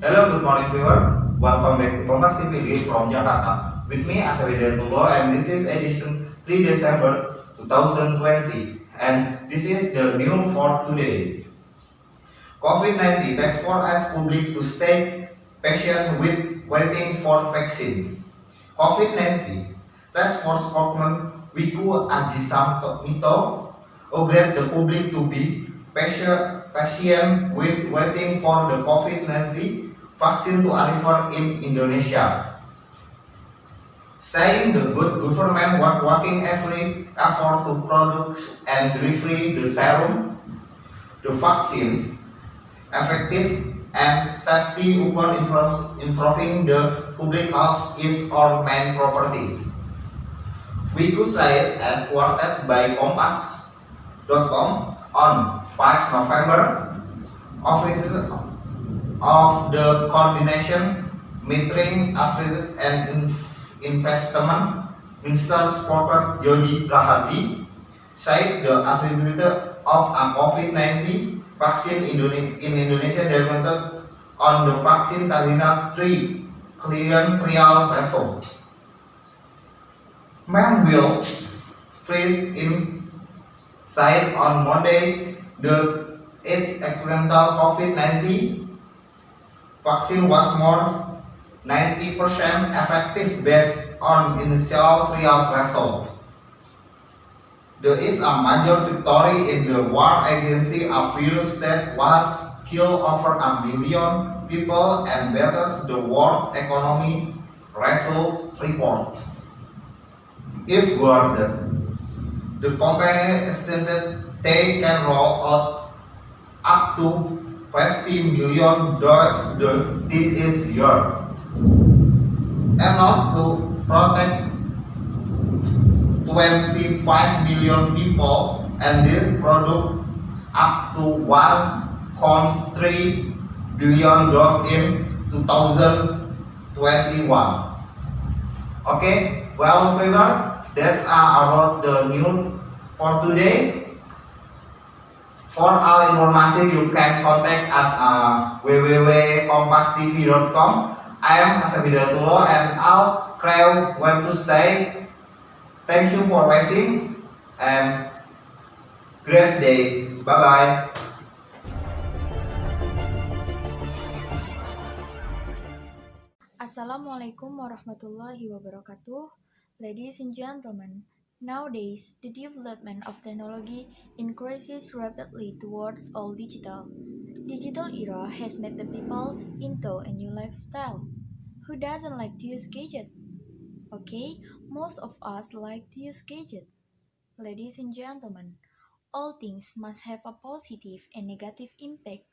Hello, good morning viewer. Welcome back to Kompas TV News from Jakarta. With me Asari Dantulo, and this is edition 3 December 2020. And this is the news for today. COVID-19 task force asks public to stay patient with waiting for vaccine. COVID-19 task force spokesman Wiku Adhisamito urged the public to be patient with waiting for the COVID-19 vaccine to arrive in Indonesia, saying the good government was working every effort to produce and deliver the serum, the vaccine, effective and safety upon improving the public health is our main property. Wiku said as quoted by Kompas.com on 5 November, offices of the coordination meeting affiliate and investment Minister Sport Jody Rahadi said the availability of a COVID-19 vaccine in Indonesia depended on the vaccine Tarina 3 clinical trial result. Man will freeze in site on Monday the its experimental COVID-19 vaccine was more 90% effective based on initial trial result. There is a major victory in the war against a virus that was killed over 1 million people and betters the world economy result report. If guarded, the company estimated they can roll out up to 50 million doses this is year, and not to protect 25 million people and their product up to 1.3 billion doses in 2021. Okay, well, favor, that's about the news for today. For all information, you can contact us at www.kompastv.com. I am Asari Dantulo, and I'll crave want to say thank you for watching and great day. Bye bye. Assalamualaikum warahmatullahi wabarakatuh. Ladies and gentlemen, nowadays the development of technology increases rapidly towards all digital. Digital era has made the people into a new lifestyle. Who doesn't like to use gadget? Okay, most of us like to use gadget. Ladies and gentlemen, all things must have a positive and negative impact.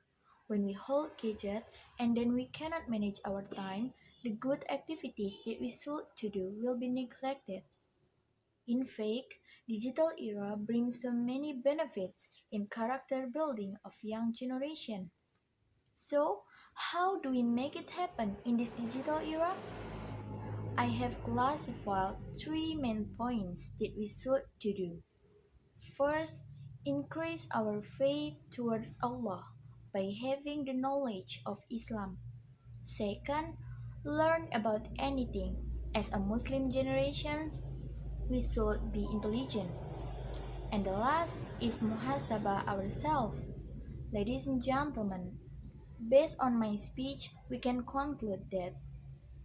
When we hold gadget and then we cannot manage our time, the good activities that we should to do will be neglected. In fact, digital era brings so many benefits in character building of young generation. So, how do we make it happen in this digital era? I have classified three main points that we should to do. First, increase our faith towards Allah by having the knowledge of Islam. Second, learn about anything. As a Muslim generations, we should be intelligent. And the last is muhasabah ourselves. Ladies and gentlemen, based on my speech, we can conclude that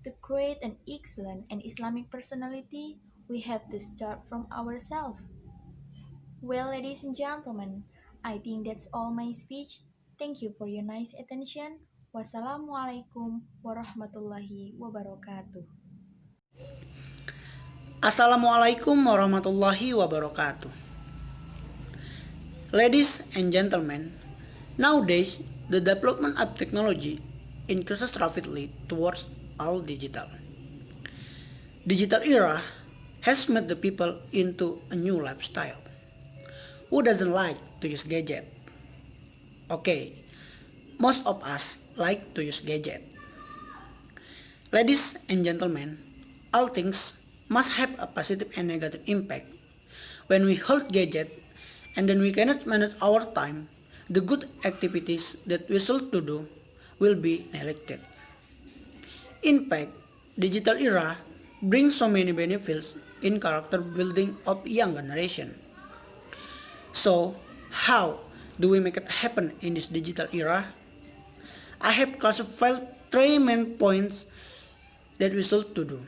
to create an excellent and Islamic personality, we have to start from ourselves. Well, ladies and gentlemen, I think that's all my speech. Thank you for your nice attention. Wassalamualaikum warahmatullahi wabarakatuh. Assalamualaikum warahmatullahi wabarakatuh. Ladies and gentlemen, nowadays the development of technology increases rapidly towards all digital. Digital era has made the people into a new lifestyle. Who doesn't like to use gadget? Okay, most of us like to use gadget. Ladies and gentlemen, all things must have a positive and negative impact. When we hold gadget and then we cannot manage our time, the good activities that we should to do will be neglected. In fact, digital era brings so many benefits in character building of young generation. So, how do we make it happen in this digital era? I have classified three main points that we should to do.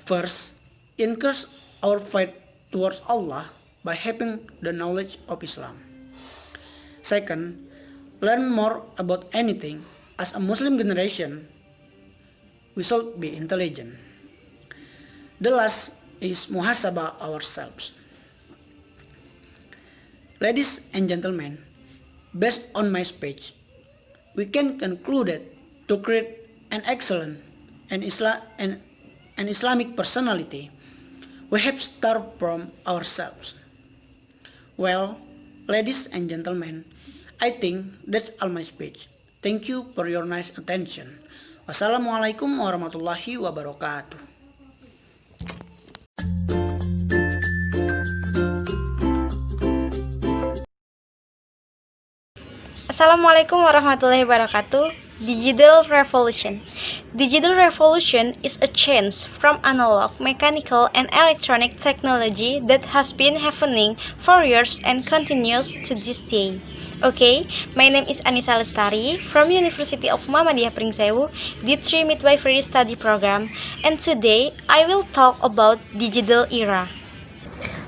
First, increase our faith towards Allah by having the knowledge of Islam. Second, learn more about anything. As a Muslim generation, we should be intelligent. The last is muhasabah ourselves. Ladies and gentlemen, based on my speech, we can conclude that to create an excellent and Islamic personality, we have to start from ourselves. Well, ladies and gentlemen, I think that's all my speech. Thank you for your nice attention. Wassalamualaikum warahmatullahi wabarakatuh. Assalamualaikum warahmatullahi wabarakatuh. Digital revolution. Digital revolution is a change from analog, mechanical, and electronic technology that has been happening for years and continues to this day. Okay, my name is Anissa Lestari from University of Muhammadiyah Pringsewu, D3 Midwifery Study Program, and today I will talk about digital era.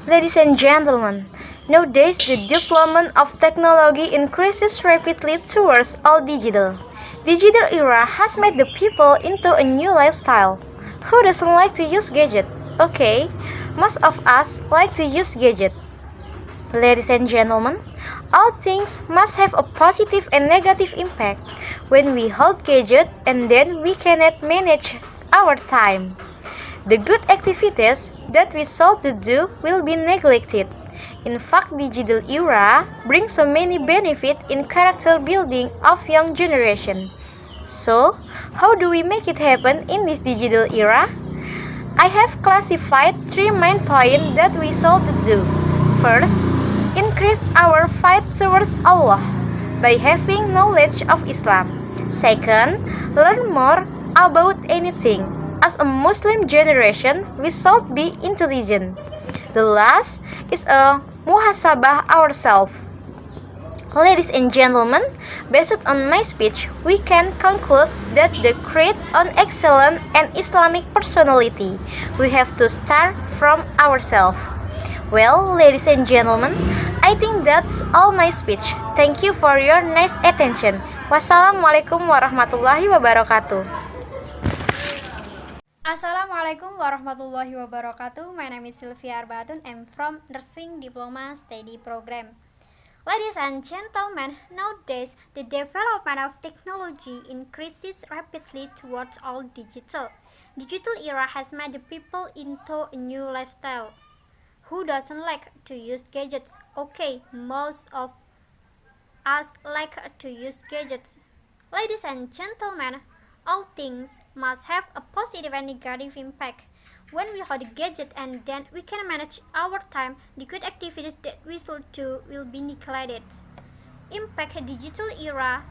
Ladies and gentlemen, nowadays the development of technology increases rapidly towards all digital. Digital era has made the people into a new lifestyle. Who doesn't like to use gadget? Okay, most of us like to use gadget. Ladies and gentlemen, all things must have a positive and negative impact. When we hold gadget and then we cannot manage our time, the good activities that we sought to do will be neglected. In fact, digital era brings so many benefits in character building of young generation. So, how do we make it happen in this digital era? I have classified three main points that we sought to do. First, increase our faith towards Allah by having knowledge of Islam. Second, learn more about anything. As a Muslim generation, we should be intelligent. The last is a muhasabah ourselves. Ladies and gentlemen, based on my speech, we can conclude that to create an excellent and Islamic personality, we have to start from ourselves. Well, ladies and gentlemen, I think that's all my speech. Thank you for your nice attention. Wassalamualaikum warahmatullahi wabarakatuh. Assalamualaikum warahmatullahi wabarakatuh. My name is Sylvia Arbatun. I'm from Nursing Diploma Study Program. Ladies and gentlemen, nowadays the development of technology increases rapidly towards all digital. Digital era has made the people into a new lifestyle. Who doesn't like to use gadgets? Okay, most of us like to use gadgets. Ladies and gentlemen, all things must have a positive and negative impact. When we hold a gadget and then we can manage our time, the good activities that we should do will be neglected. Impact digital era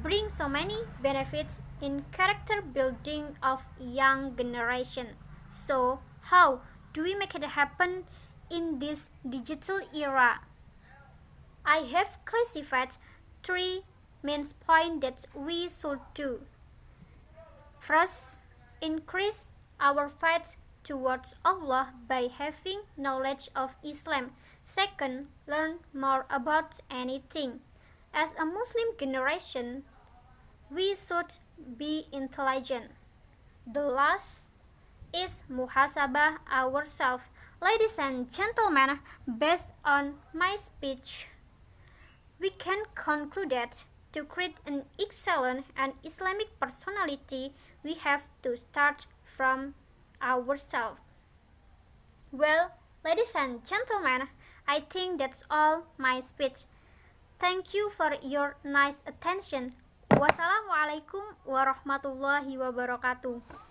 brings so many benefits in character building of young generation. So, how do we make it happen in this digital era? I have classified three main points that we should do. First, increase our faith towards Allah by having knowledge of Islam. Second, learn more about anything. As a Muslim generation, we should be intelligent. The last is muhasabah ourselves. Ladies and gentlemen, based on my speech, we can conclude that to create an excellent and Islamic personality, we have to start from ourselves. Well, ladies and gentlemen, I think that's all my speech. Thank you for your nice attention. Wassalamualaikum warahmatullahi wabarakatuh.